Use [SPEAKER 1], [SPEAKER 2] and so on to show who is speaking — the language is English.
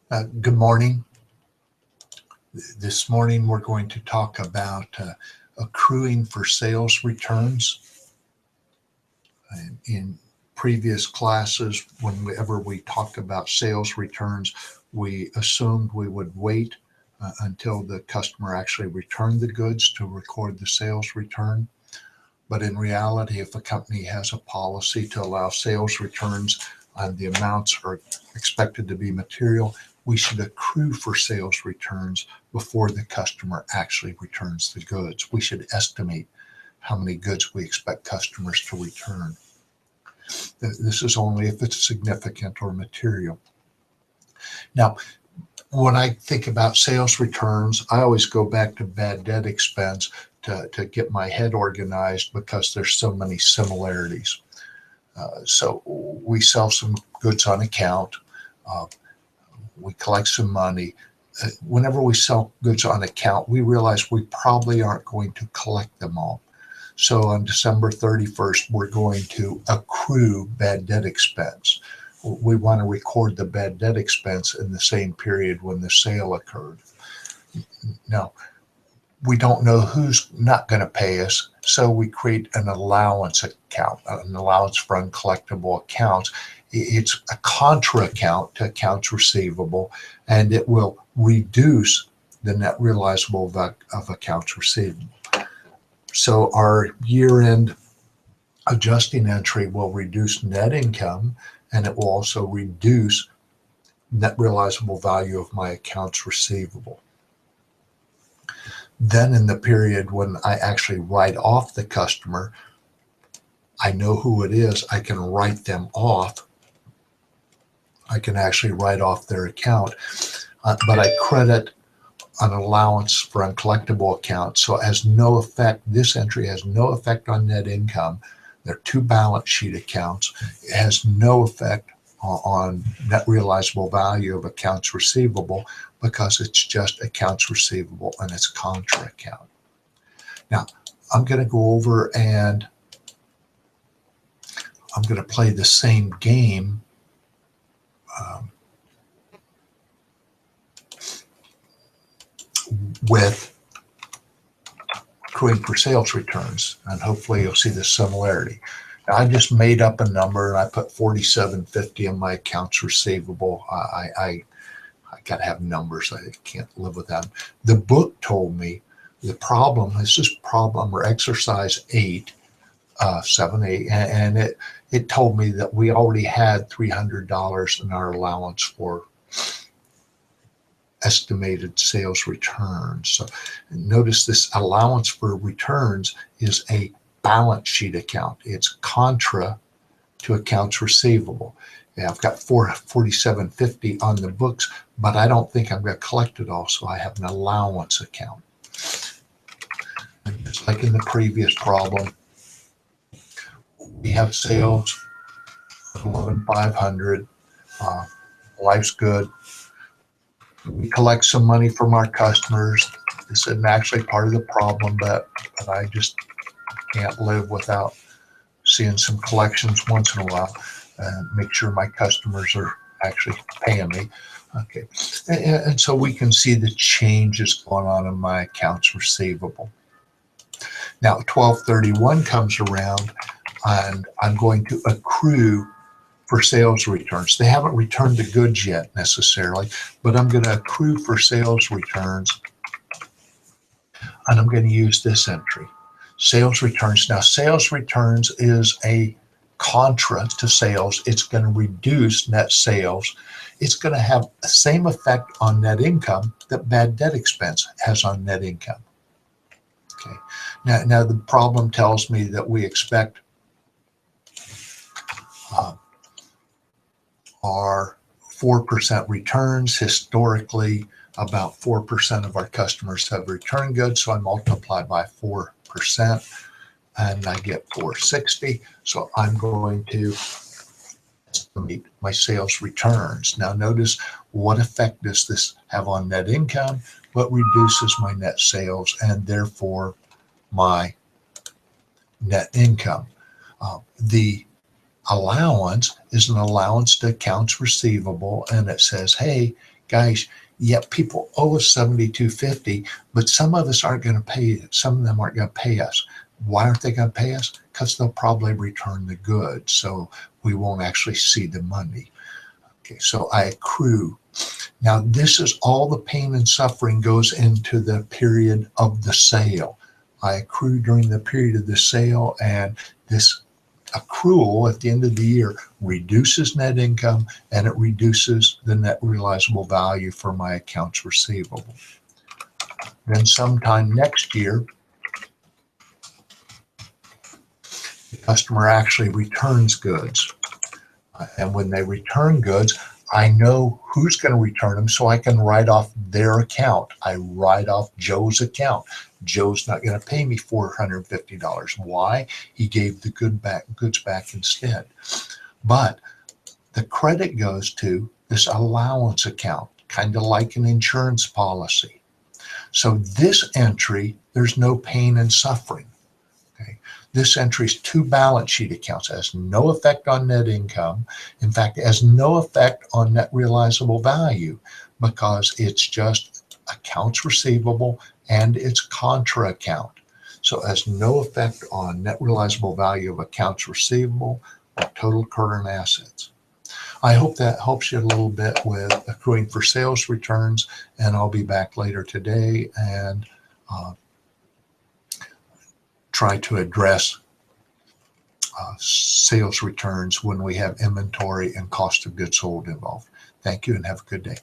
[SPEAKER 1] Good morning. This morning we're going to talk about accruing for sales returns. In previous classes, whenever we talk about sales returns, we assumed we would wait until the customer actually returned the goods to record the sales return. But in reality, if a company has a policy to allow sales returns and the amounts are expected to be material, we should accrue for sales returns before the customer actually returns the goods. We should estimate how many goods we expect customers to return. This is only if it's significant or material. Now, when I think about sales returns, I always go back to bad debt expense to get my head organized because there's so many similarities. So we sell some goods on account. We collect some money. Whenever we sell goods on account, we realize we probably aren't going to collect them all. So on December 31st, we're going to accrue bad debt expense. We want to record the bad debt expense in the same period when the sale occurred. Now, we don't know who's not going to pay us, so we create an allowance account, an allowance for uncollectible accounts. It's a contra account to accounts receivable, and it will reduce the net realizable of accounts receivable. So our year-end adjusting entry will reduce net income, and it will also reduce net realizable value of my accounts receivable. Then in the period when I actually write off the customer, I know who it is. I can write them off. I can actually write off their account, but I credit an allowance for uncollectible accounts. So it has no effect. This entry has no effect on net income. They're two balance sheet accounts. It has no effect on net realizable value of accounts receivable because it's just accounts receivable and it's contra account. Now, I'm going to go over and I'm going to play the same game with accruing for sales returns, and hopefully you'll see the similarity. Now, I just made up a number and I put $47.50 in my accounts receivable. I got to have numbers. I can't live without them. The book told me the problem, this is problem or exercise 8, 7, 8, and it told me that we already had $300 in our allowance for estimated sales returns. So notice this allowance for returns is a balance sheet account. It's contra to accounts receivable. Yeah, I've got $47.50 on the books, but I don't think I'm going to collect it all, so I have an allowance account. And just like in the previous problem, we have sales of $11,500. Life's good. We collect some money from our customers. This isn't actually part of the problem, but I just can't live without seeing some collections once in a while and make sure my customers are actually paying me. Okay, and so we can see the changes going on in my accounts receivable. Now 12/31 comes around and I'm going to accrue for sales returns. They haven't returned the goods yet necessarily, but I'm going to accrue for sales returns, and I'm going to use this entry. Sales returns. Now, sales returns is a contra to sales. It's going to reduce net sales. It's going to have the same effect on net income that bad debt expense has on net income. Okay. Now the problem tells me that we expect our 4% returns. Historically, about 4% of our customers have returned goods, so I multiply by 4% and I get 460. So I'm going to estimate my sales returns. Now notice, what effect does this have on net income? What reduces my net sales and therefore my net income? The allowance is an allowance to accounts receivable, and it says, hey, guys, yet people owe us $72.50, but some of us aren't going to pay it. Some of them aren't going to pay us. Why aren't they going to pay us? Because they'll probably return the goods, so we won't actually see the money. Okay, so I accrue. Now, this is all the pain and suffering goes into the period of the sale. I accrue during the period of the sale, and this accrual at the end of the year reduces net income, and it reduces the net realizable value for my accounts receivable. Then sometime next year, the customer actually returns goods. And when they return goods, I know who's going to return them, so I can write off their account. I write off Joe's account. Joe's not going to pay me $450. Why? He gave the goods back instead. But the credit goes to this allowance account, kind of like an insurance policy. So this entry, there's no pain and suffering. Okay. This entry is two balance sheet accounts. It has no effect on net income. In fact, it has no effect on net realizable value because it's just accounts receivable and it's contra account. So it has no effect on net realizable value of accounts receivable or total current assets. I hope that helps you a little bit with accruing for sales returns, and I'll be back later today and try to address sales returns when we have inventory and cost of goods sold involved. Thank you and have a good day.